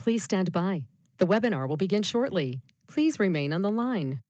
Please stand by. The webinar will begin shortly. Please remain on the line.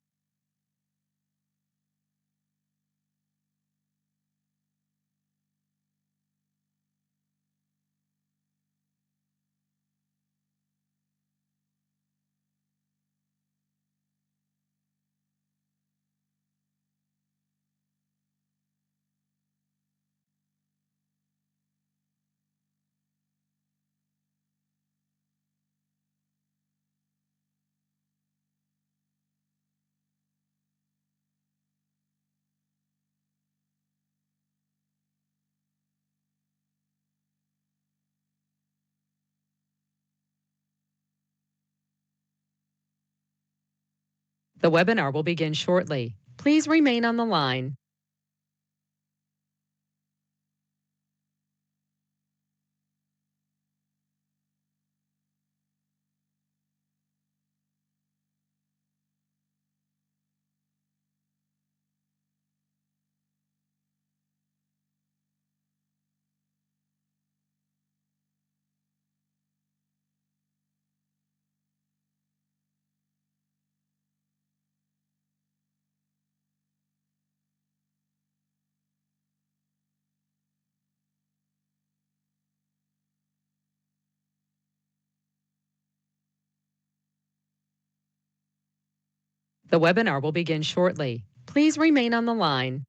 The webinar will begin shortly. Please remain on the line. The webinar will begin shortly. Please remain on the line.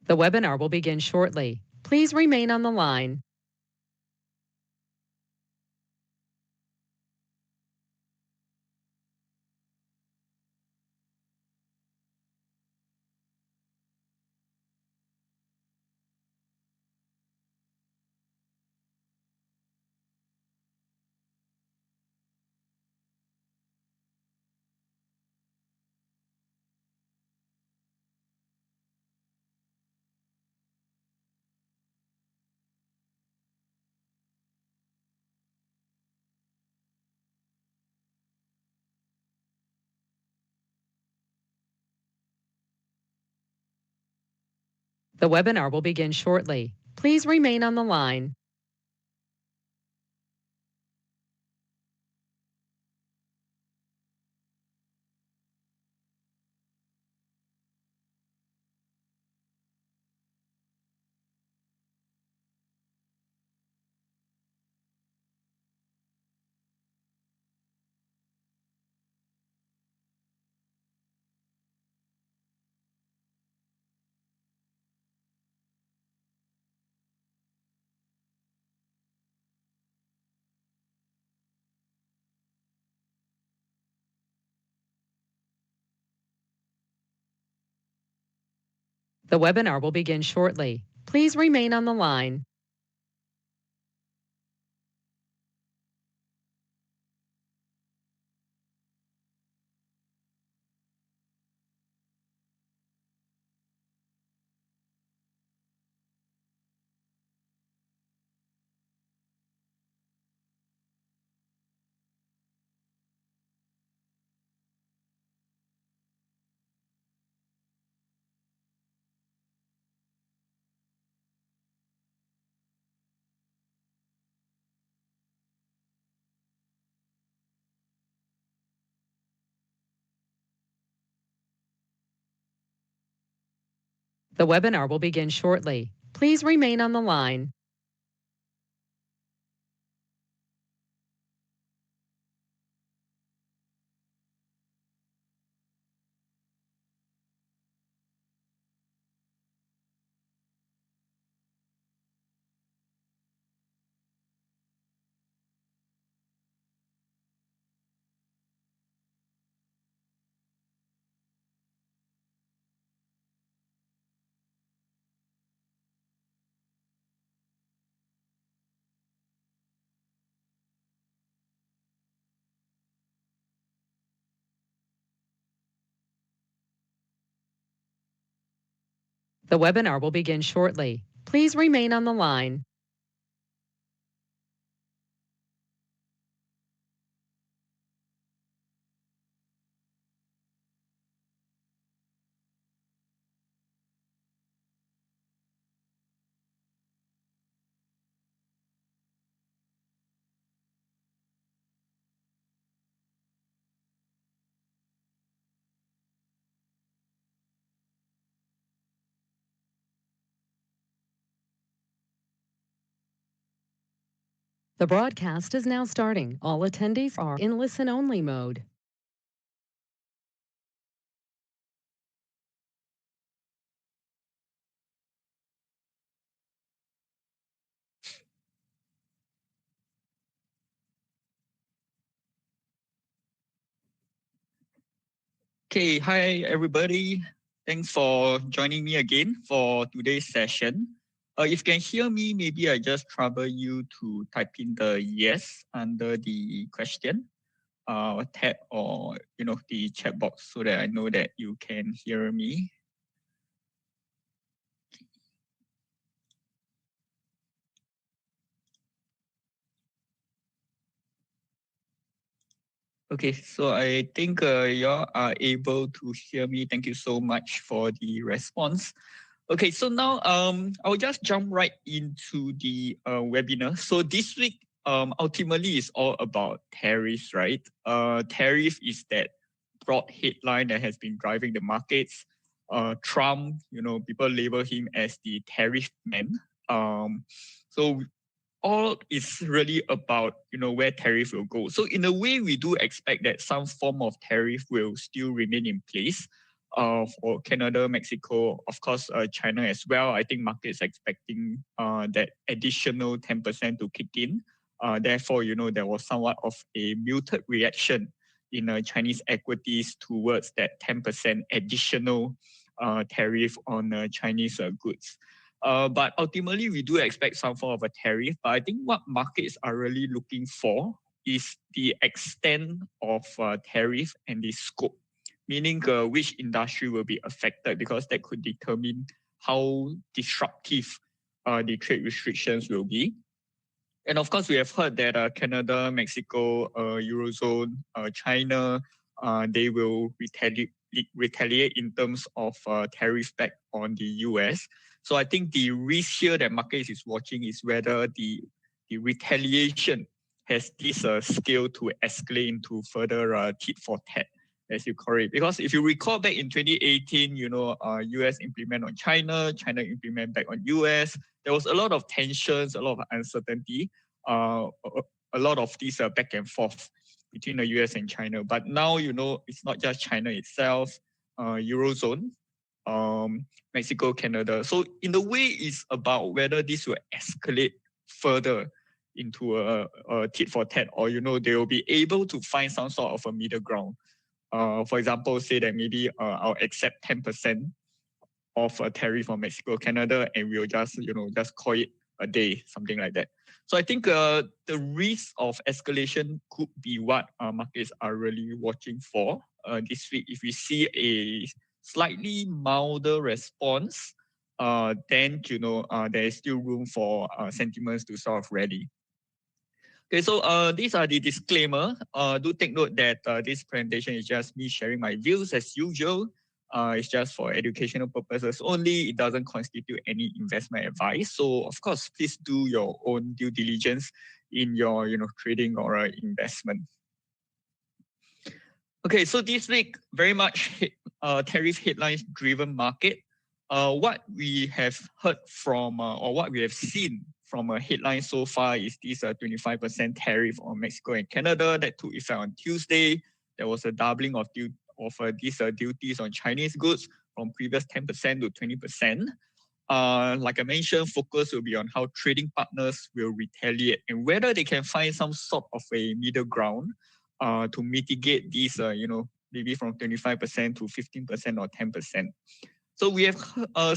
The webinar will begin shortly. Please remain on the line. The webinar will begin shortly. Please remain on the line. The webinar will begin shortly. Please remain on the line. The webinar will begin shortly. Please remain on the line. The webinar will begin shortly. Please remain on the line. The broadcast is now starting. All attendees are in listen-only mode. Okay, hi everybody. Thanks for joining me again for today's session. If you can hear me, maybe I just trouble you to type in the yes under the question, tab or the chat box so that I know that you can hear me. Okay, so I think you are able to hear me. Thank you so much for the response. Okay, so now I'll just jump right into the webinar. So this week ultimately is all about tariffs, right? Tariff is that broad headline that has been driving the markets. Trump, people label him as the tariff man. So all is really about where tariff will go. So in a way, we do expect that some form of tariff will still remain in place for Canada, Mexico, of course, China as well. I think markets expecting that additional 10% to kick in. Therefore, there was somewhat of a muted reaction in Chinese equities towards that 10% additional tariff on Chinese goods. But ultimately, we do expect some form of a tariff. But I think what markets are really looking for is the extent of tariff and the scope, meaning which industry will be affected, because that could determine how disruptive the trade restrictions will be. And of course, we have heard that Canada, Mexico, Eurozone, China, they will retaliate in terms of tariff back on the US. So I think the risk here that markets is watching is whether the retaliation has this scale to escalate into further tit for tat, as you call it. Because if you recall back in 2018, US implement on China, China implement back on US. There was a lot of tensions, a lot of uncertainty, a lot of these back and forth between the US and China. But now, it's not just China itself, Eurozone, Mexico, Canada. So in a way, it's about whether this will escalate further into a tit for tat, or they will be able to find some sort of a middle ground. For example, say that maybe I'll accept 10% of a tariff from Mexico, Canada, and we'll just call it a day, something like that. So I think the risk of escalation could be what markets are really watching for this week. If we see a slightly milder response, then there is still room for sentiments to sort of rally. Okay, so these are the disclaimer. Do take note that this presentation is just me sharing my views as usual. It's just for educational purposes only. It doesn't constitute any investment advice. So of course, please do your own due diligence in your trading or investment. Okay, so this week very much tariff headlines driven market. What we have heard from or what we have seen from a headline so far is this 25% tariff on Mexico and Canada that took effect on Tuesday. There was a doubling of these duties on Chinese goods from previous 10% to 20%. Like I mentioned, focus will be on how trading partners will retaliate and whether they can find some sort of a middle ground to mitigate these, maybe from 25% to 15% or 10%. So we have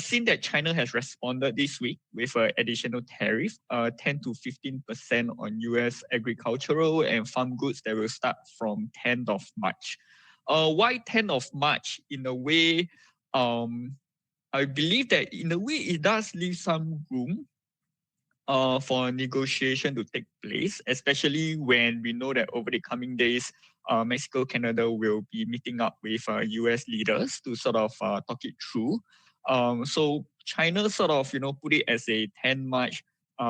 seen that China has responded this week with an additional tariff, 10 to 15% on US agricultural and farm goods that will start from 10th of March. Why 10th of March? In a way, I believe that in a way it does leave some room for negotiation to take place, especially when we know that over the coming days, Mexico, Canada will be meeting up with US leaders to sort of talk it through. So China sort of, put it as a 10 March,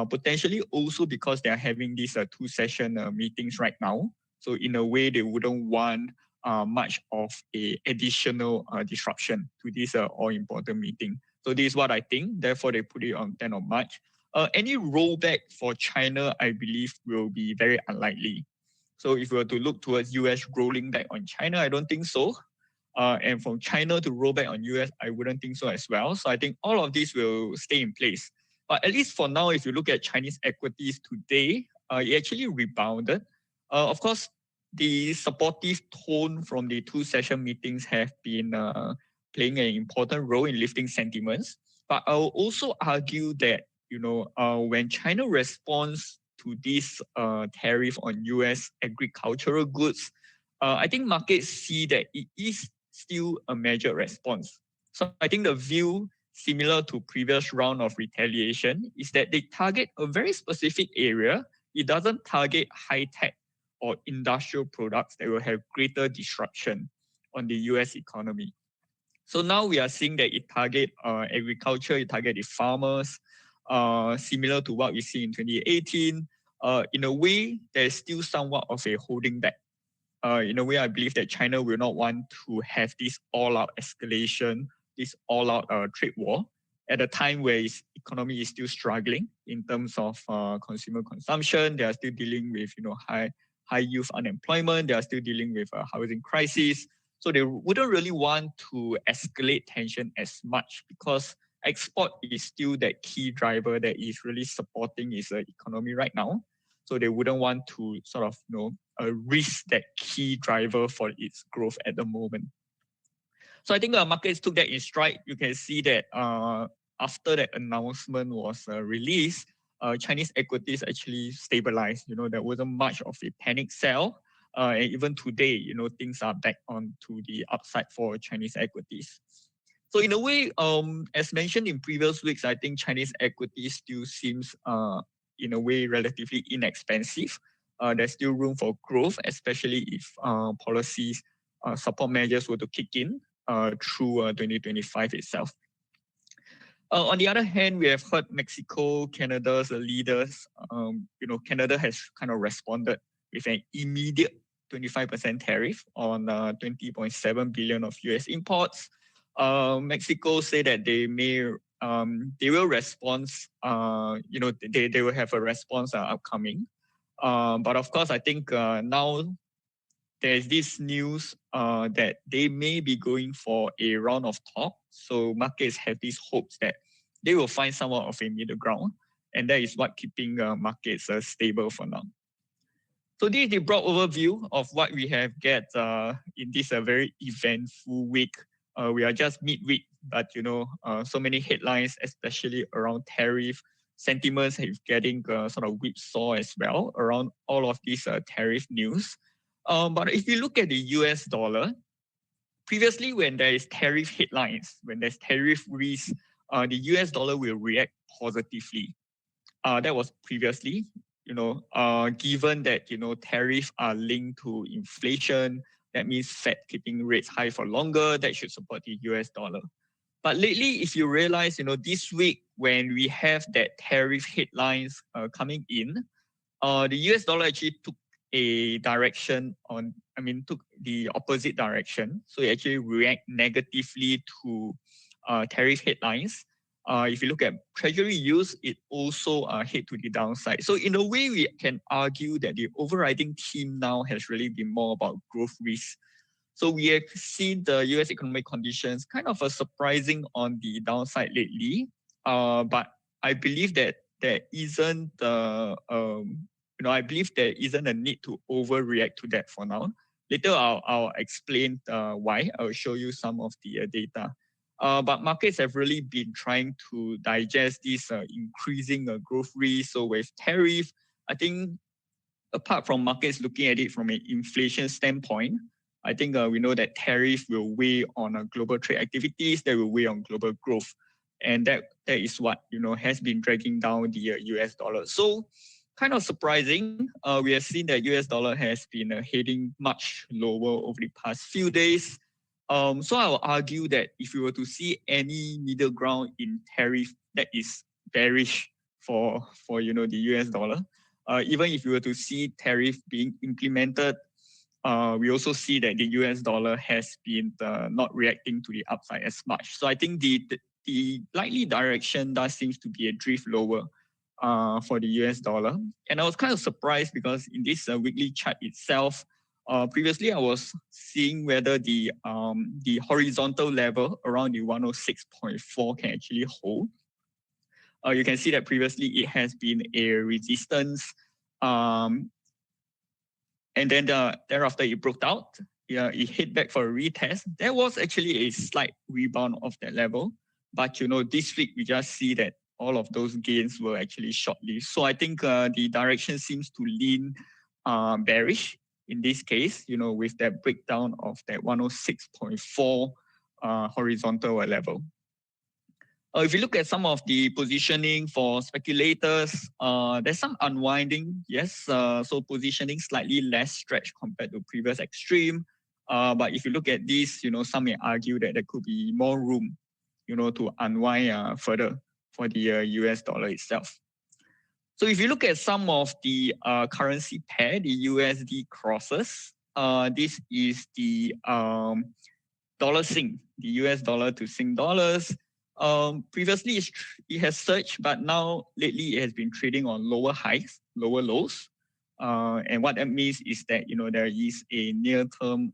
potentially also because they are having these two session meetings right now. So in a way, they wouldn't want much of a additional disruption to this all important meeting. So this is what I think. Therefore, they put it on 10th of March. Any rollback for China, I believe, will be very unlikely. So if we were to look towards US rolling back on China, I don't think so. And from China to roll back on US, I wouldn't think so as well. So I think all of these will stay in place. But at least for now, if you look at Chinese equities today, it actually rebounded. Of course, the supportive tone from the two session meetings have been playing an important role in lifting sentiments. But I will also argue that when China responds to this tariff on US agricultural goods, I think markets see that it is still a measured response. So I think the view, similar to previous round of retaliation, is that they target a very specific area. It doesn't target high tech or industrial products that will have greater disruption on the US economy. So now we are seeing that it target agriculture, it target the farmers, similar to what we see in 2018. In a way, there's still somewhat of a holding back. In a way, I believe that China will not want to have this all-out escalation, this all-out trade war at a time where its economy is still struggling in terms of consumer consumption. They are still dealing with high youth unemployment. They are still dealing with a housing crisis. So they wouldn't really want to escalate tension as much because export is still that key driver that is really supporting its economy right now. So they wouldn't want to sort of risk that key driver for its growth at the moment. So I think the markets took that in stride. You can see that after that announcement was released, Chinese equities actually stabilized. There wasn't much of a panic sell. And even today, things are back on to the upside for Chinese equities. So in a way, as mentioned in previous weeks, I think Chinese equities still seems in a way relatively inexpensive. There's still room for growth, especially if policies, support measures were to kick in through 2025 itself. On the other hand, we have heard Mexico, Canada's leaders, Canada has kind of responded with an immediate 25% tariff on 20.7 billion of US imports. Mexico say that they will respond, they will have a response upcoming. But of course, I think now there's this news that they may be going for a round of talk. So markets have these hopes that they will find somewhat of a middle ground. And that is what keeping markets stable for now. So this is the broad overview of what we have get in this very eventful week. We are just midweek, but so many headlines, especially around tariff sentiments, is getting sort of whipsaw as well around all of these tariff news. But if you look at the US dollar, previously when there is tariff headlines, when there's tariff risk, the US dollar will react positively. That was previously, given that, tariffs are linked to inflation, that means Fed keeping rates high for longer, that should support the US dollar. But lately, if you realize, this week when we have that tariff headlines coming in, the US dollar actually took a direction took the opposite direction. So it actually react negatively to tariff headlines. If you look at treasury yields, it also hit to the downside. So in a way, we can argue that the overriding theme now has really been more about growth risk. So we have seen the US economic conditions kind of surprising on the downside lately. But I believe that there isn't I believe there isn't a need to overreact to that for now. Later, I'll explain why. I'll show you some of the data. But markets have really been trying to digest this increasing growth risk. So with tariff, I think apart from markets looking at it from an inflation standpoint, I think we know that tariff will weigh on global trade activities, that will weigh on global growth. And that is what, has been dragging down the US dollar. So kind of surprising, we have seen that US dollar has been heading much lower over the past few days. So I will argue that if we were to see any middle ground in tariff that is bearish for the US dollar, even if we were to see tariff being implemented, we also see that the US dollar has been not reacting to the upside as much. So I think the likely direction does seems to be a drift lower for the US dollar. And I was kind of surprised because in this weekly chart itself, previously I was seeing whether the horizontal level around the 106.4 can actually hold. You can see that previously it has been a resistance, and then thereafter it broke out. Yeah, it hit back for a retest. There was actually a slight rebound of that level, but this week we just see that all of those gains were actually short-lived. So I think the direction seems to lean bearish in this case, with that breakdown of that 106.4 horizontal level. If you look at some of the positioning for speculators, there's some unwinding, yes. So positioning slightly less stretched compared to previous extreme. But if you look at this, some may argue that there could be more room, to unwind further for the US dollar itself. So if you look at some of the currency pair, the USD crosses, this is the dollar Sing, the US dollar to Sing dollars. Previously it has surged, but now lately it has been trading on lower highs, lower lows. And what that means is that, there is a near-term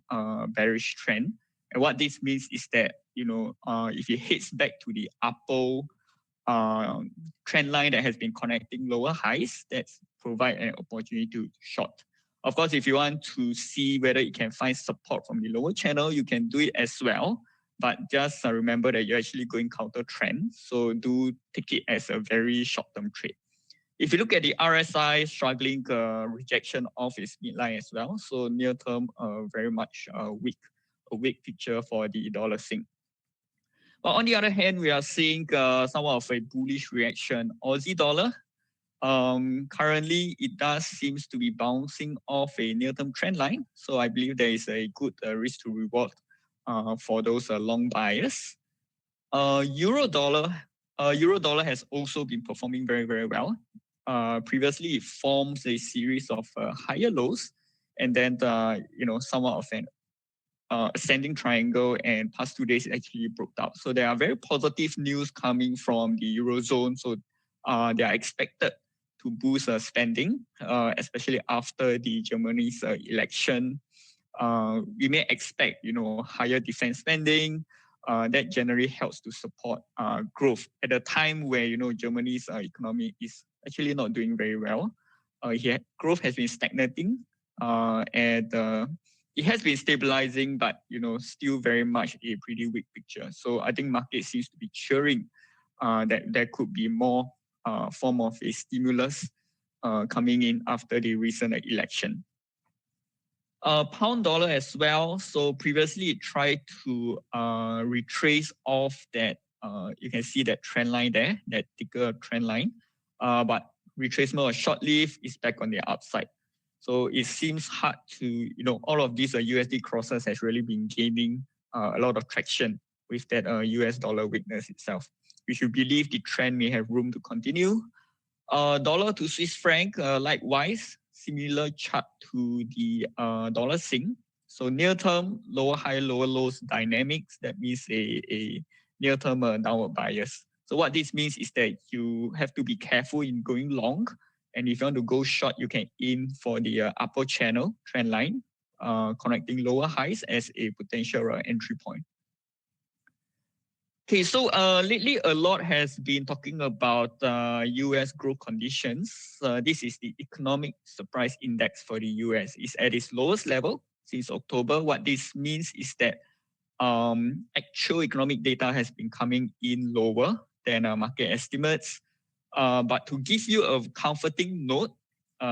bearish trend. And what this means is that, if it hits back to the upper trend line that has been connecting lower highs, that's provide an opportunity to short. Of course, if you want to see whether it can find support from the lower channel, you can do it as well. But just remember that you're actually going counter trend. So do take it as a very short-term trade. If you look at the RSI, struggling rejection of its midline as well. So near term, very much a weak picture for the dollar Sing. But on the other hand, we are seeing somewhat of a bullish reaction. Aussie dollar, currently it does seems to be bouncing off a near-term trend line. So I believe there is a good risk to reward for those long buyers. Euro dollar has also been performing very, very well. Previously, it forms a series of higher lows, and then somewhat of an ascending triangle, and past 2 days it actually broke out. So there are very positive news coming from the Eurozone. So they are expected to boost spending, especially after the Germany's election. We may expect, higher defense spending. That generally helps to support growth at a time where, Germany's economy is actually not doing very well. Growth has been stagnating, and it has been stabilizing, but still very much a pretty weak picture. So I think market seems to be cheering that there could be more form of a stimulus coming in after the recent election. Pound dollar as well. So previously it tried to retrace off that. You can see that trend line there, that thicker trend line. But retracement was short-lived. It's back on the upside. So it seems hard to, all of these USD crosses has really been gaining a lot of traction with that US dollar weakness itself, which we believe the trend may have room to continue. Dollar to Swiss franc, likewise, similar chart to the dollar Sing. So near term, lower high, lower lows dynamics. That means a near term downward bias. So what this means is that you have to be careful in going long. And if you want to go short, you can aim for the upper channel trend line, connecting lower highs as a potential entry point. Okay, so lately a lot has been talking about US growth conditions. This is the economic surprise index for the US. It's at its lowest level since October. What this means is that actual economic data has been coming in lower than market estimates. But to give you a comforting note,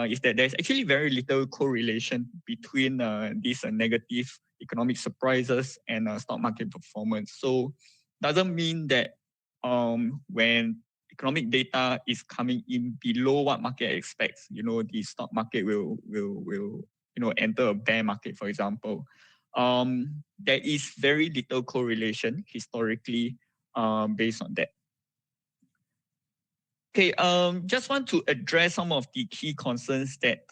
is that there's actually very little correlation between these negative economic surprises, and stock market performance. So doesn't mean that when economic data is coming in below what market expects, the stock market will enter a bear market, for example. There is very little correlation historically based on that. Okay, just want to address some of the key concerns that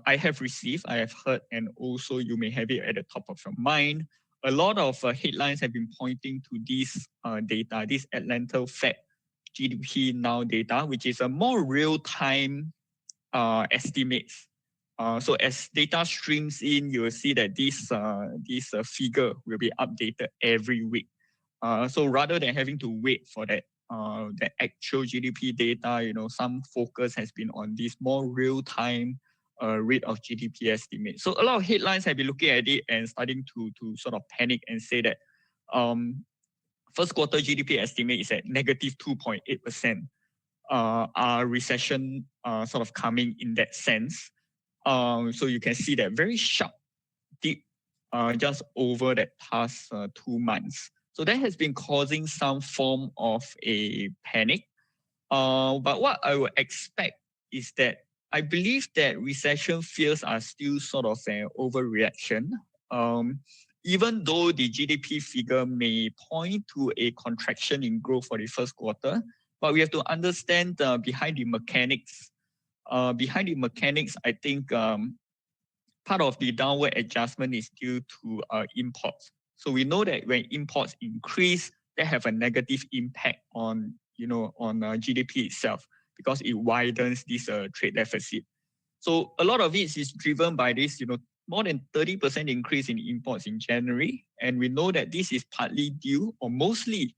I have received, I have heard, and also you may have it at the top of your mind. A lot of headlines have been pointing to this data, this Atlanta Fed GDP Now data, which is a more real-time estimates. So as data streams in, you will see that this figure will be updated every week. So rather than having to wait for that actual GDP data, some focus has been on this more real-time rate of GDP estimate. So a lot of headlines have been looking at it and starting to sort of panic and say that first quarter GDP estimate is at negative 2.8%. Our recession sort of coming in that sense. So you can see that very sharp dip just over that past 2 months. So that has been causing some form of a panic. But what I would expect is that I believe that recession fears are still sort of an overreaction. Even though the GDP figure may point to a contraction in growth for the first quarter, but we have to understand behind the mechanics. I think part of the downward adjustment is due to imports. So we know that when imports increase, they have a negative impact on GDP itself because it widens this trade deficit. So a lot of it is driven by this, more than 30% increase in imports in January, and we know that this is partly due or mostly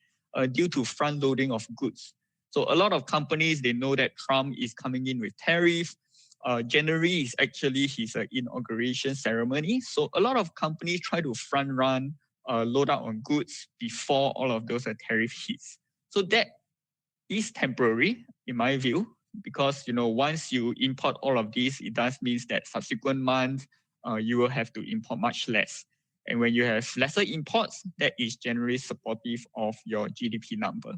due to front loading of goods. So a lot of companies, they know that Trump is coming in with tariffs. January is actually his inauguration ceremony. So a lot of companies try to front run, load out on goods before all of those tariff hits. So that is temporary, in my view, because once you import all of these, it does mean that subsequent months you will have to import much less. And when you have lesser imports, that is generally supportive of your GDP number.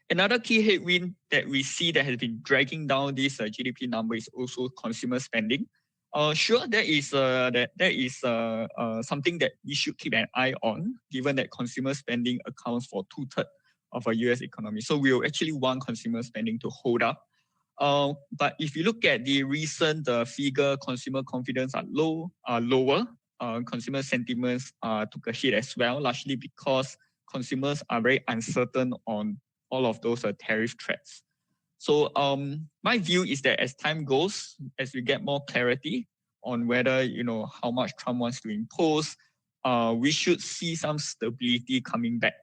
Another key headwind that we see that has been dragging down this GDP number is also consumer spending. Sure, that is something that we should keep an eye on, given that consumer spending accounts for 2/3 of our US economy. So we will actually want consumer spending to hold up. But if you look at the recent figure, consumer confidence are lower. Consumer sentiments took a hit as well, largely because consumers are very uncertain on all of those tariff threats. So my view is that as time goes, as we get more clarity on whether, how much Trump wants to impose, we should see some stability coming back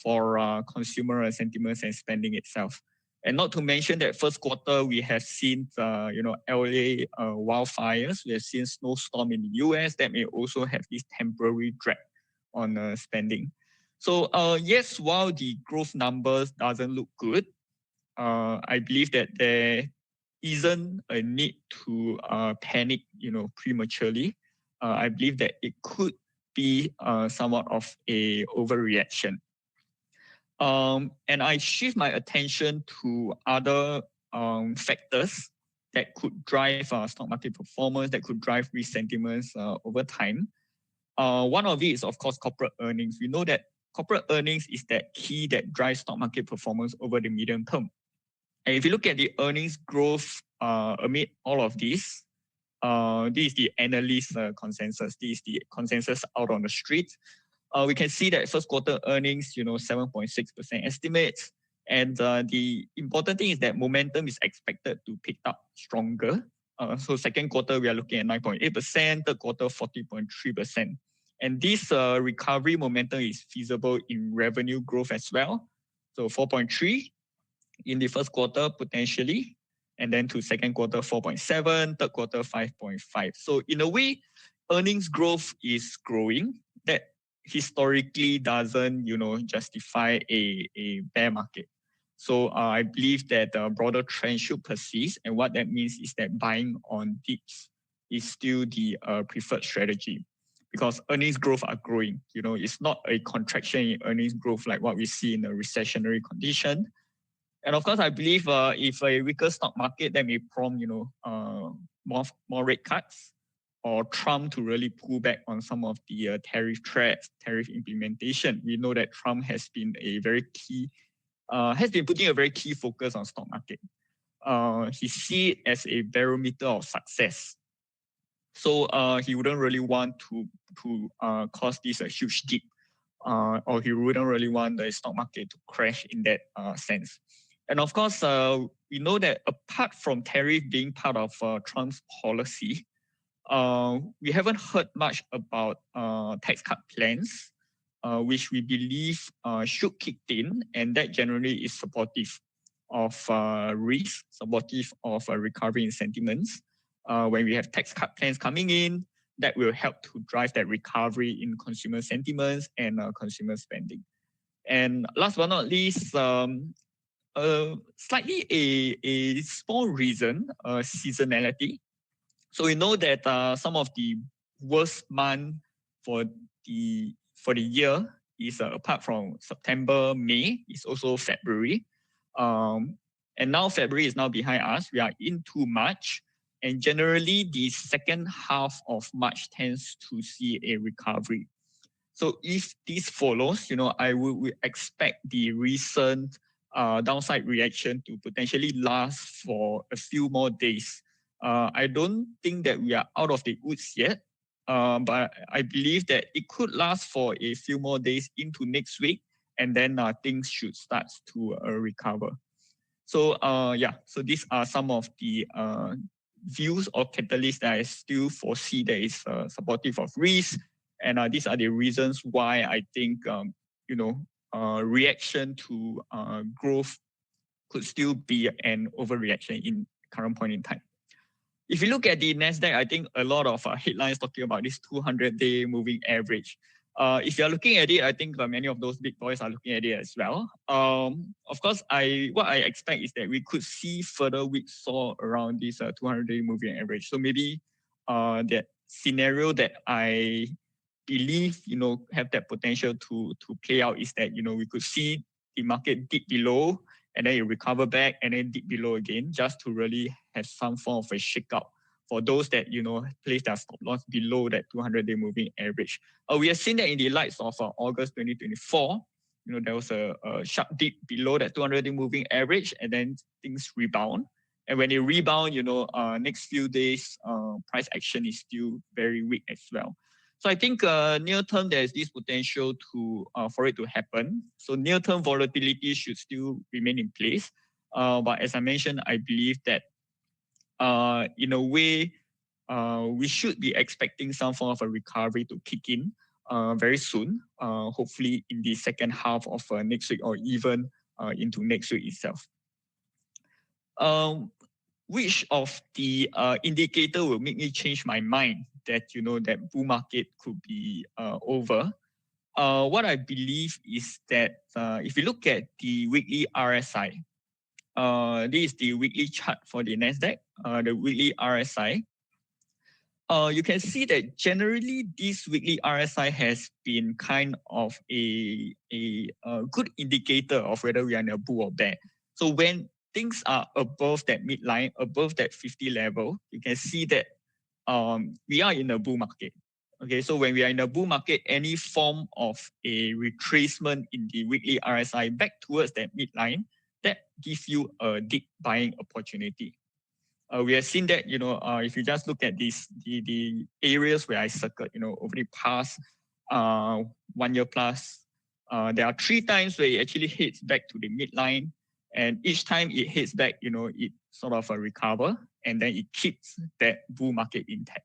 for consumer sentiments and spending itself. And not to mention that first quarter, we have seen, LA wildfires. We have seen snowstorm in the US that may also have this temporary drag on spending. So yes, while the growth numbers doesn't look good, I believe that there isn't a need to panic, prematurely. I believe that it could be somewhat of a overreaction. And I shift my attention to other factors that could drive stock market performance, that could drive risk sentiments over time. One of it is, of course, corporate earnings. We know that corporate earnings is that key that drives stock market performance over the medium term. And if you look at the earnings growth amid all of this is the analyst consensus. This is the consensus out on the street. We can see that first quarter earnings, 7.6% estimates. And the important thing is that momentum is expected to pick up stronger. So second quarter, we are looking at 9.8%, third quarter, 40.3%. And this recovery momentum is feasible in revenue growth as well. So 4.3 in the first quarter, potentially. And then to second quarter, 4.7, third quarter, 5.5. So in a way, earnings growth is growing. That historically doesn't, justify a bear market. So I believe that the broader trend should persist. And what that means is that buying on dips is still the preferred strategy. because earnings growth are growing. It's not a contraction in earnings growth like what we see in a recessionary condition. And of course, I believe if a weaker stock market, that may prompt more rate cuts, or Trump to really pull back on some of the tariff threats, tariff implementation. We know that Trump has been putting a very key focus on stock market. He sees it as a barometer of success. So he wouldn't really want to cause this a huge dip, or he wouldn't really want the stock market to crash in that sense. And of course, we know that apart from tariff being part of Trump's policy, we haven't heard much about tax cut plans, which we believe should kick in, and that generally is supportive of risk, supportive of recovery in sentiments. When we have tax cut plans coming in, that will help to drive that recovery in consumer sentiments and consumer spending. And last but not least, slightly a small reason, seasonality. So we know that some of the worst month for the year is apart from September, May, is also February. And now February is now behind us. We are into March. And generally, the second half of March tends to see a recovery. So if this follows, I would expect the recent downside reaction to potentially last for a few more days. I don't think that we are out of the woods yet, but I believe that it could last for a few more days into next week, and then things should start to recover. So so these are some of the views or catalysts that I still foresee that is supportive of risk, and these are the reasons why I think reaction to growth could still be an overreaction in current point in time. If you look at the Nasdaq, I think a lot of headlines talking about this 200-day moving average. If you're looking at it, I think many of those big boys are looking at it as well. Of course, what I expect is that we could see further whipsaw around this 200-day moving average. So maybe that scenario that I believe have that potential to play out is that we could see the market dip below, and then it recover back, and then dip below again, just to really have some form of a shakeup for those that place their stop loss below that 200-day moving average. We have seen that in the lights of August 2024. There was a sharp dip below that 200-day moving average, and then things rebound. And when they rebound, next few days, price action is still very weak as well. So I think near term, there's this potential for it to happen. So near term volatility should still remain in place. But as I mentioned, I believe that in a way, we should be expecting some form of a recovery to kick in very soon, hopefully in the second half of next week, or even into next week itself. Which of the indicator will make me change my mind that that bull market could be over? What I believe is that if you look at the weekly RSI, this is the weekly chart for the Nasdaq, the weekly RSI. You can see that generally this weekly RSI has been kind of a good indicator of whether we are in a bull or bear. So when things are above that midline, above that 50 level, you can see that we are in a bull market. Okay, so when we are in a bull market, any form of a retracement in the weekly RSI back towards that midline, that gives you a deep buying opportunity. We have seen that, if you just look at the areas where I circled, over the past 1 year plus, there are 3 times where it actually hits back to the midline, and each time it hits back, it sort of recover, and then it keeps that bull market intact.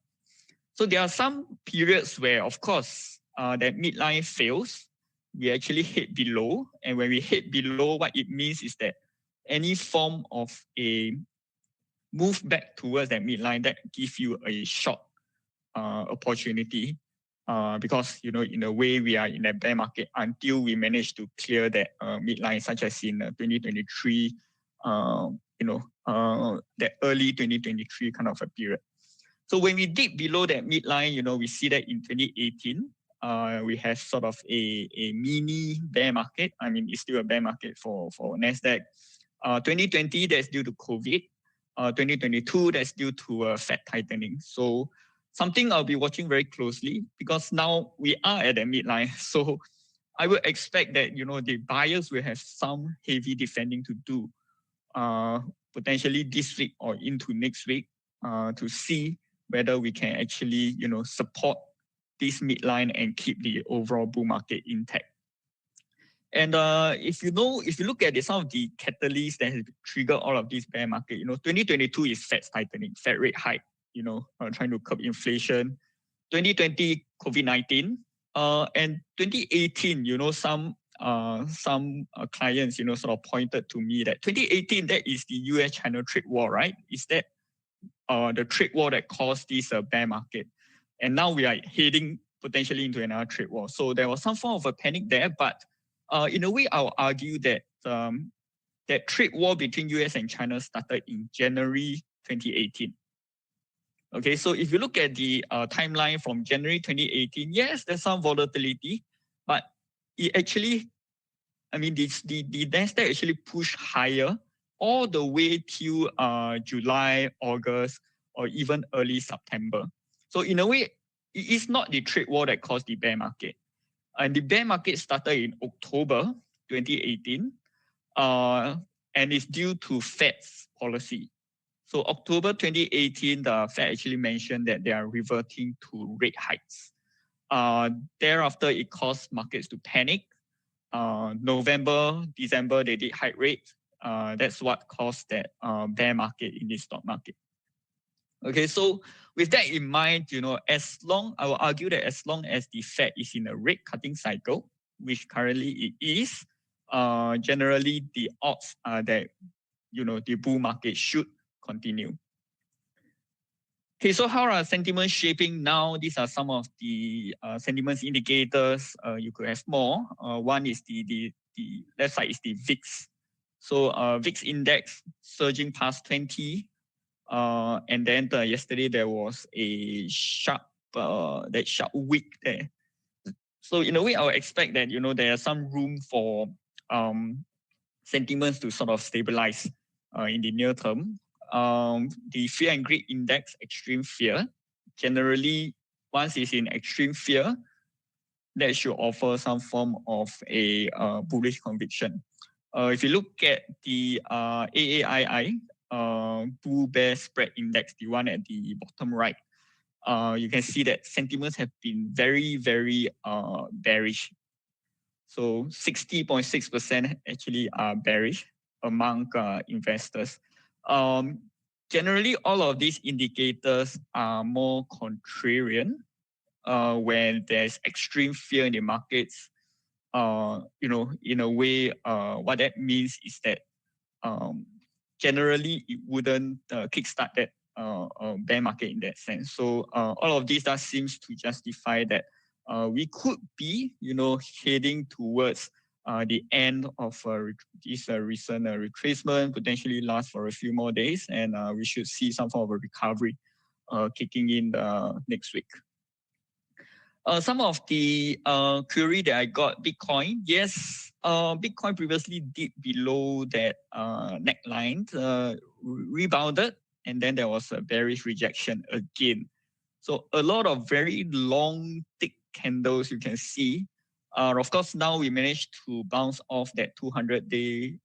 So there are some periods where, of course, that midline fails. We actually hit below, and when we hit below, what it means is that any form of a move back towards that midline, that gives you a short opportunity, because in a way we are in that bear market until we manage to clear that midline, such as in 2023, that early 2023 kind of a period. So when we dip below that midline, we see that in 2018, we have sort of a mini bear market. I mean, it's still a bear market for NASDAQ. 2020, that's due to COVID. 2022, that's due to Fed tightening. So something I'll be watching very closely, because now we are at the midline. So I would expect that, the buyers will have some heavy defending to do, potentially this week or into next week, to see whether we can actually, support this midline and keep the overall bull market intact. And if you look at some of the catalysts that have triggered all of this bear market, 2022 is Fed tightening, Fed rate hike, trying to curb inflation. 2020, COVID-19, and 2018, some clients, sort of pointed to me that 2018, that is the US-China trade war, right? Is that the trade war that caused this bear market? And now we are heading potentially into another trade war. So there was some form of a panic there, but in a way, I'll argue that that trade war between US and China started in January 2018. Okay, so if you look at the timeline from January 2018, yes, there's some volatility, but it actually, the NASDAQ actually pushed higher all the way till July, August, or even early September. So in a way, it is not the trade war that caused the bear market. And the bear market started in October 2018, and it's due to Fed's policy. So October 2018, the Fed actually mentioned that they are reverting to rate hikes. Thereafter, it caused markets to panic. November, December, they did hike rates. That's what caused that bear market in the stock market. Okay, so with that in mind, I will argue that as long as the Fed is in a rate cutting cycle, which currently it is, generally the odds are that, the bull market should continue. Okay, so how are sentiments shaping now? These are some of the sentiments indicators. You could have more. One is the left side is the VIX. So VIX index surging past 20. And then yesterday there was a sharp week there. So in a way, I would expect that there is some room for sentiments to sort of stabilize in the near term. The fear and greed index, extreme fear. Generally, once it's in extreme fear, that should offer some form of a bullish conviction. If you look at the AAII, bull bear spread index, the one at the bottom right, you can see that sentiments have been very, very bearish. So 60.6% actually are bearish among investors. Generally, all of these indicators are more contrarian when there's extreme fear in the markets. In a way, what that means is that generally it wouldn't kickstart that bear market in that sense. So all of this does seems to justify that we could be, heading towards the end of this recent retracement, potentially last for a few more days, and we should see some form of a recovery kicking in next week. Some of the query that I got, Bitcoin. Yes, Bitcoin previously dipped below that neckline, rebounded, and then there was a bearish rejection again. So a lot of very long, thick candles you can see. Of course, now we managed to bounce off that 200-day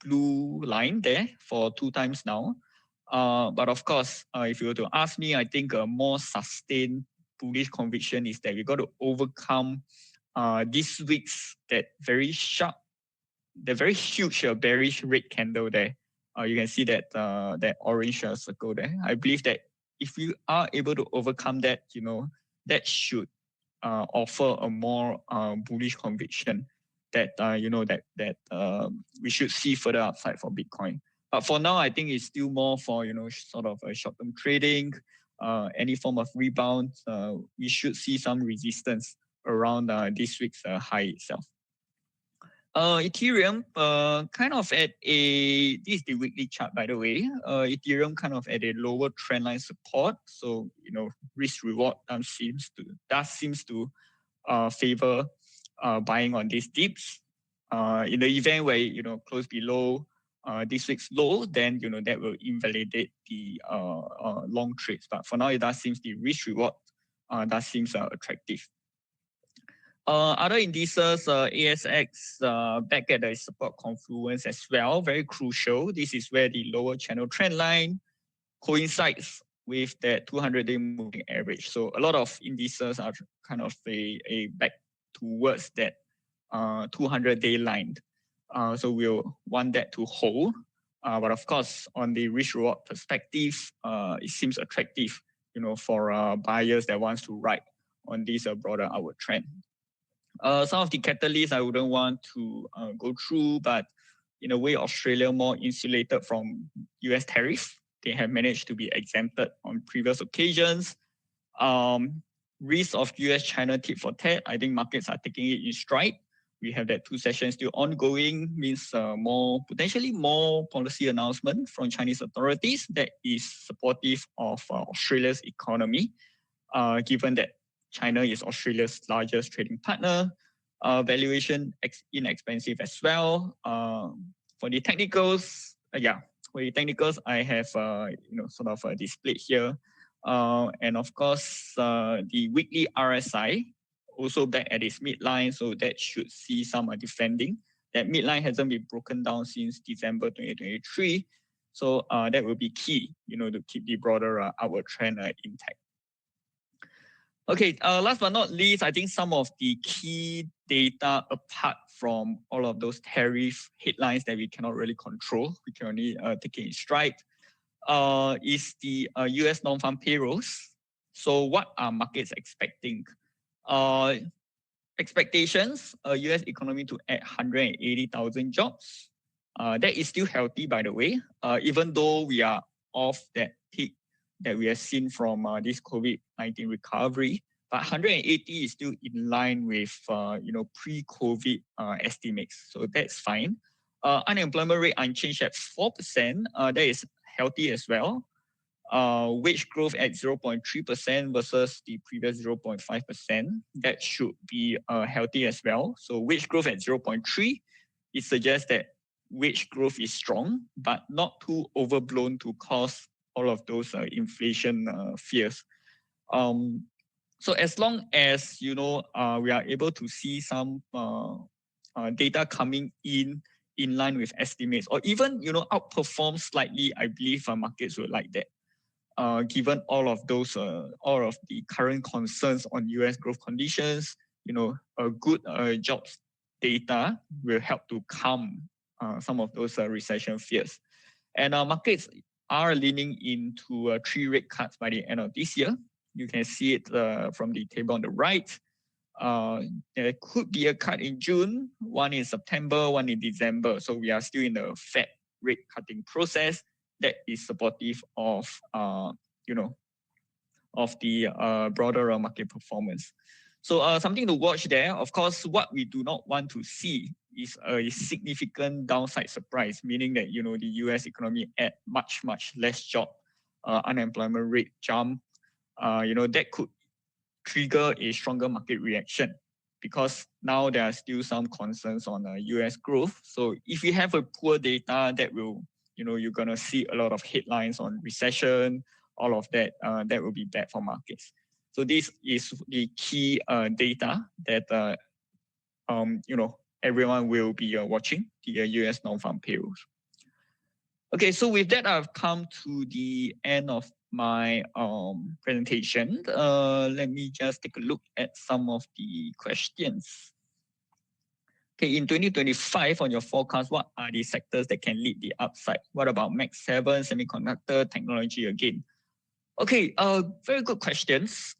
blue line there for 2 times now. But of course, if you were to ask me, I think a more sustained bullish conviction is that we got to overcome this week's that very sharp, the very huge bearish red candle there. You can see that that orange circle there. I believe that if you are able to overcome that, that should offer a more bullish conviction that we should see further upside for Bitcoin. But for now, I think it's still more for sort of a short-term trading. Any form of rebound, we should see some resistance around this week's high itself. Ethereum, kind of at a, this is the weekly chart, by the way. Ethereum kind of at a lower trendline support. So, risk reward seems to favor buying on these dips. In the event where, close below this week's low, then, that will invalidate the long trades. But for now, it does seems the risk reward does seems attractive. Other indices, ASX back at the support confluence as well, very crucial. This is where the lower channel trend line coincides with that 200-day moving average. So a lot of indices are kind of a back towards that 200-day line. So we'll want that to hold. But of course, on the risk reward perspective, it seems attractive, for buyers that wants to ride on this broader upward trend. Some of the catalysts I wouldn't want to go through, but in a way, Australia more insulated from US tariff. They have managed to be exempted on previous occasions. Risk of US-China tit for tat, I think markets are taking it in stride. We have that 2 sessions still ongoing, means potentially more policy announcement from Chinese authorities that is supportive of Australia's economy, given that China is Australia's largest trading partner. Valuation inexpensive as well. For the technicals, I have sort of displayed here, and of course the weekly RSI also back at its midline, so that should see some defending. That midline hasn't been broken down since December 2023, so that will be key, to keep the broader upward trend intact. Okay, last but not least, I think some of the key data apart from all of those tariff headlines that we cannot really control, we can only take it in stride, is the US non-farm payrolls. So what are markets expecting? Expectations, US economy to add 180,000 jobs. That is still healthy, by the way, even though we are off that peak that we have seen from this COVID-19 recovery, but 180 is still in line with pre-COVID estimates, so that's fine. Unemployment rate unchanged at 4%, that is healthy as well. Wage growth at 0.3% versus the previous 0.5%, that should be healthy as well. So wage growth at 0.3, it suggests that wage growth is strong, but not too overblown to cause all of those inflation fears. So as long as we are able to see some data coming in line with estimates, or even outperform slightly, I believe markets will like that. Given all of those, all of the current concerns on US growth conditions, a good jobs data will help to calm some of those recession fears. And markets are leaning into 3 rate cuts by the end of this year. You can see it from the table on the right. There could be a cut in June, one in September, one in December. So we are still in the Fed rate cutting process that is supportive of the broader market performance. So something to watch there. Of course, what we do not want to see is a significant downside surprise, meaning that the US economy add much less job, unemployment rate jump. That could trigger a stronger market reaction, because now there are still some concerns on US growth. So if you have a poor data, that will you're gonna see a lot of headlines on recession, all of that. That will be bad for markets. So this is the key data that everyone will be watching, the US non-farm payrolls. Okay, so with that, I've come to the end of my presentation. Let me just take a look at some of the questions. Okay, in 2025, on your forecast, what are the sectors that can lead the upside? What about Max 7, semiconductor, technology again? Okay, very good questions.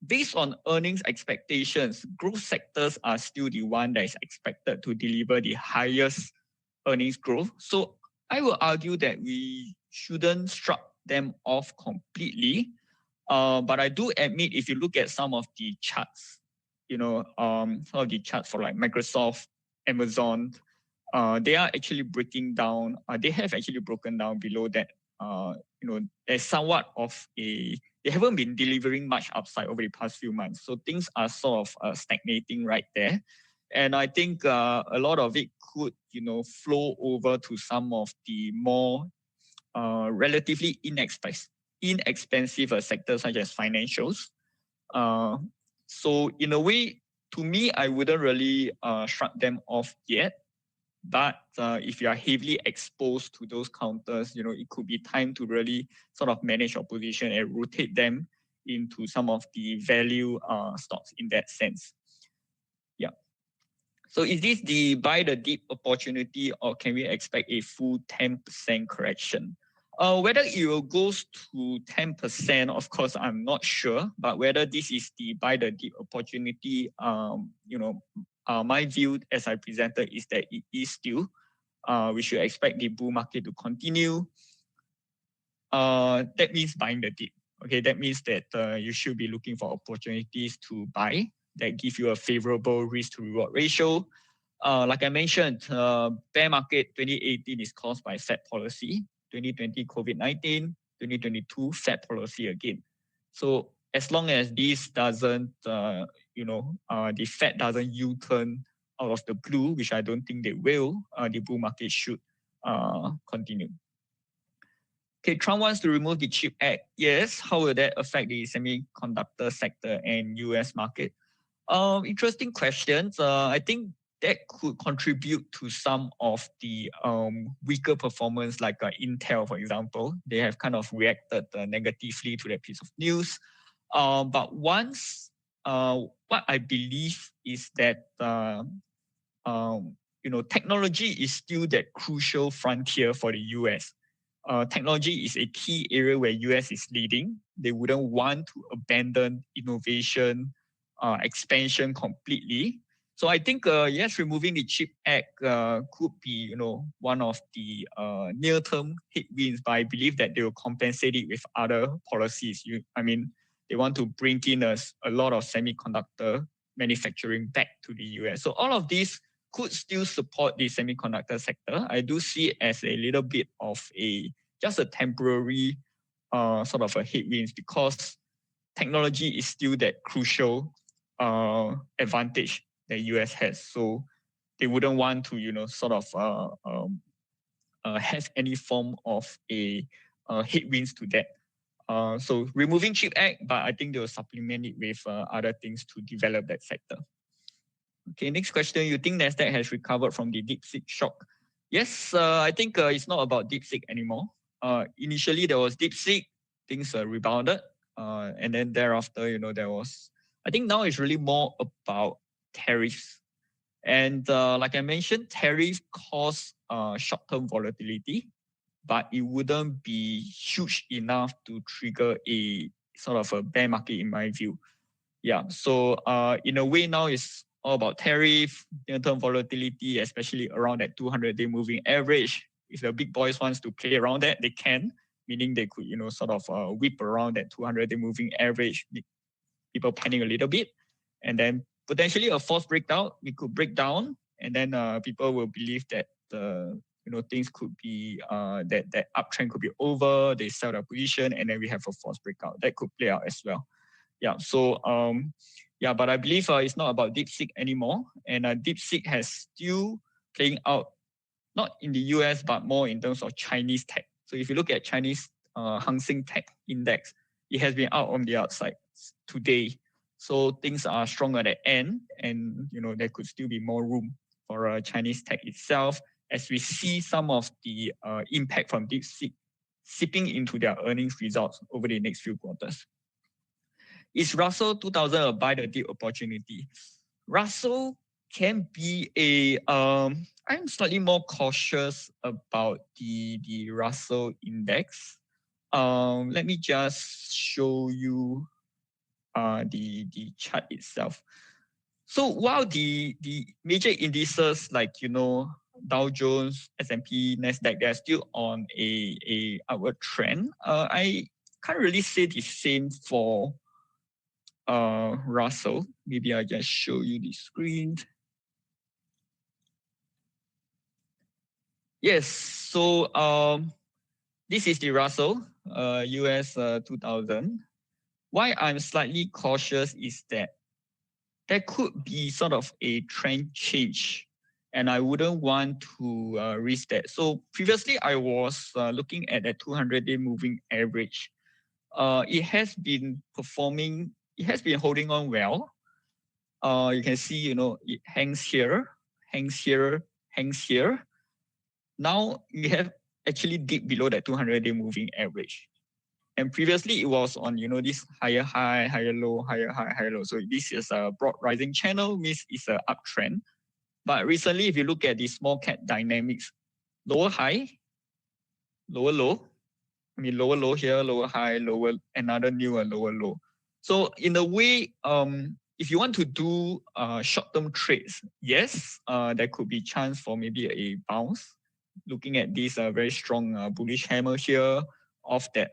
Based on earnings expectations, growth sectors are still the one that is expected to deliver the highest earnings growth. So I will argue that we shouldn't shrug them off completely. But I do admit, if you look at some of the charts, some of the charts for like Microsoft, Amazon, they are actually breaking down. They have actually broken down below that. There's somewhat of they haven't been delivering much upside over the past few months. So things are sort of stagnating right there. And I think a lot of it could, flow over to some of the more relatively inexpensive sectors such as financials. So in a way, to me, I wouldn't really shrug them off yet. But if you are heavily exposed to those counters, it could be time to really sort of manage your position and rotate them into some of the value stocks in that sense. Yeah. So is this the buy the dip opportunity, or can we expect a full 10% correction? Whether it will go to 10%, of course, I'm not sure. But whether this is the buy the dip opportunity, my view as I presented is that it is still. We should expect the bull market to continue. That means buying the dip. Okay, that means that you should be looking for opportunities to buy that give you a favorable risk to reward ratio. Like I mentioned, bear market 2018 is caused by Fed policy. 2020 COVID-19, 2022 Fed policy again. So as long as this doesn't, the Fed doesn't U-turn out of the blue, which I don't think they will, the bull market should continue. Okay, Trump wants to remove the CHIPS Act. Yes, how will that affect the semiconductor sector and US market? Interesting questions. I think that could contribute to some of the weaker performance, like Intel, for example. They have kind of reacted negatively to that piece of news. But once, what I believe is that technology is still that crucial frontier for the US. Technology is a key area where US is leading. They wouldn't want to abandon innovation, expansion completely. So I think yes, removing the CHIPS Act could be one of the near-term headwinds, but I believe that they will compensate it with other policies. They want to bring in a lot of semiconductor manufacturing back to the US. So all of these could still support the semiconductor sector. I do see it as a little bit of just a temporary sort of a headwinds, because technology is still that crucial advantage that US has. So they wouldn't want to, sort of have any form of a headwinds to that. So removing CHIPS Act, but I think they will supplement it with other things to develop that sector. Okay, next question. You think Nasdaq has recovered from the DeepSeek shock? Yes, I think it's not about DeepSeek anymore. Initially, there was DeepSeek, things rebounded. And then thereafter, there was, I think now it's really more about tariffs. And like I mentioned, tariffs cause short-term volatility, but it wouldn't be huge enough to trigger a sort of a bear market in my view. Yeah, so in a way now it's all about tariff, near-term volatility, especially around that 200-day moving average. If the big boys wants to play around that, they can, meaning they could, sort of whip around that 200-day moving average, people panic a little bit, and then potentially a false breakdown, we could break down, and then people will believe that things could be that uptrend could be over, they sell their position, and then we have a false breakout. That could play out as well. Yeah, so but I believe it's not about DeepSeek anymore, and DeepSeek has still playing out not in the US but more in terms of Chinese tech. So if you look at Chinese Hang Seng Tech Index, it has been out on the outside today. So things are strong at the end, and there could still be more room for Chinese tech itself, as we see some of the impact from DeepSeek seeping into their earnings results over the next few quarters. Is Russell 2000 a buy the dip opportunity? Russell can be I'm slightly more cautious about the Russell index. Let me just show you the chart itself. So while the major indices like Dow Jones, S&P, Nasdaq, they're still on a upward trend, I can't really say the same for Russell. Maybe I'll just show you the screen. Yes. So this is the Russell US 2000. Why I'm slightly cautious is that there could be sort of a trend change, and I wouldn't want to risk that. So previously, I was looking at a 200-day moving average. It has been performing. It has been holding on well. You can see, it hangs here, hangs here, hangs here. Now we have actually dipped below that 200-day moving average. And previously it was on, this higher high, higher low, higher high, higher low. So this is a broad rising channel, means it's an uptrend. But recently, if you look at the small cap dynamics, lower high, lower low, lower low here, lower high, lower, another new lower low. So in a way, if you want to do short-term trades, yes, there could be chance for maybe a bounce. Looking at this very strong bullish hammer here of that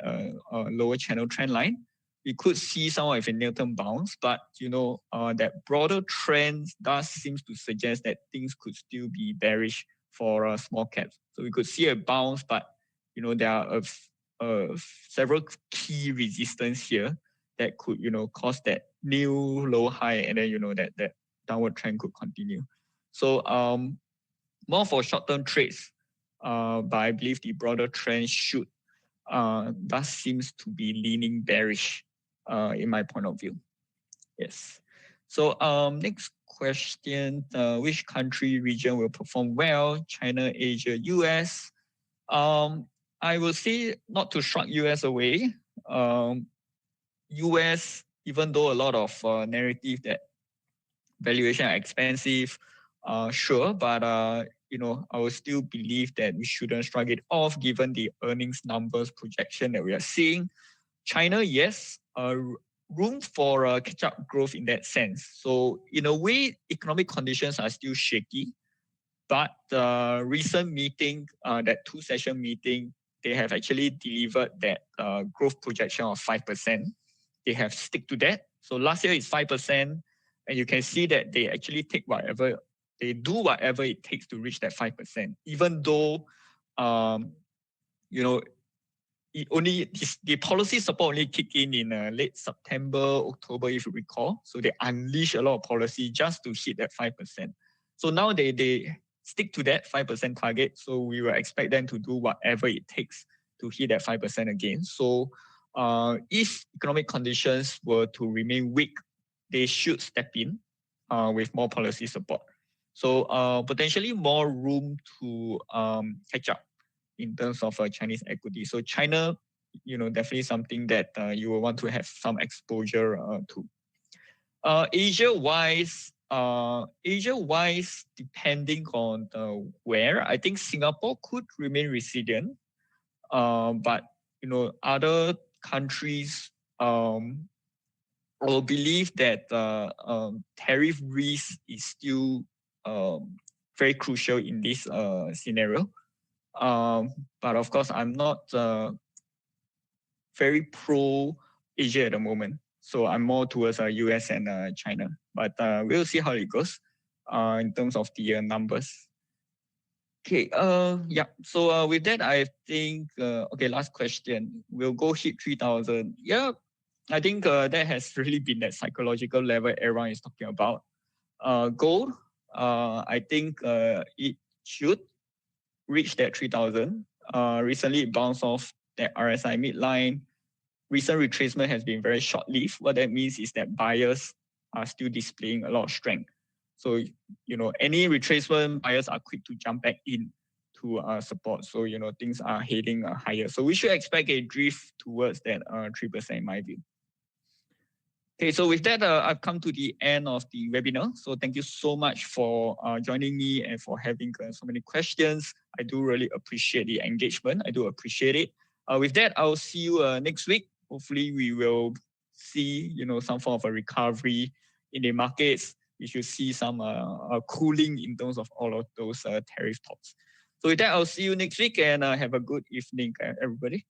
lower channel trend line, we could see somewhat of a near-term bounce, but that broader trend does seems to suggest that things could still be bearish for small caps. So we could see a bounce, but there are several key resistance here that could cause that new low high, and then that downward trend could continue. So more for short-term trades, but I believe the broader trend should that seems to be leaning bearish in my point of view. Yes. So next question, which country region will perform well? China, Asia, US? I will say not to shrug US away. US, even though a lot of narrative that valuation are expensive, sure, but I will still believe that we shouldn't shrug it off given the earnings numbers projection that we are seeing. China, yes, room for catch-up growth in that sense. So in a way, economic conditions are still shaky, but the recent meeting, that two-session meeting, they have actually delivered that growth projection of 5%. They have stick to that. So last year is 5%, and you can see that they actually do whatever it takes to reach that 5%, even though the policy support only kicked in late September, October, if you recall. So they unleash a lot of policy just to hit that 5%. So now they stick to that 5% target. So we will expect them to do whatever it takes to hit that 5% again. So if economic conditions were to remain weak, they should step in with more policy support. So potentially more room to catch up in terms of Chinese equity. So China, definitely something that you will want to have some exposure to. Asia-wise, depending on where, I think Singapore could remain resilient, but other countries, I will believe that tariff risk is still very crucial in this scenario. But of course, I'm not very pro Asia at the moment. So I'm more towards US and China. But we'll see how it goes in terms of the numbers. Okay, yeah. So with that, I think, okay, last question. We'll go hit 3,000. Yeah, I think that has really been that psychological level everyone is talking about. Gold, I think it should reach that 3,000. Recently, it bounced off that RSI midline. Recent retracement has been very short-lived. What that means is that buyers are still displaying a lot of strength. So, any retracement, buyers are quick to jump back in to support. So, things are heading higher. So we should expect a drift towards that 3% in my view. Okay, so with that, I've come to the end of the webinar. So thank you so much for joining me and for having so many questions. I do really appreciate the engagement. I do appreciate it. With that, I'll see you next week. Hopefully, we will see some form of a recovery in the markets. We should see some cooling in terms of all of those tariff talks. So with that, I'll see you next week, and have a good evening, everybody.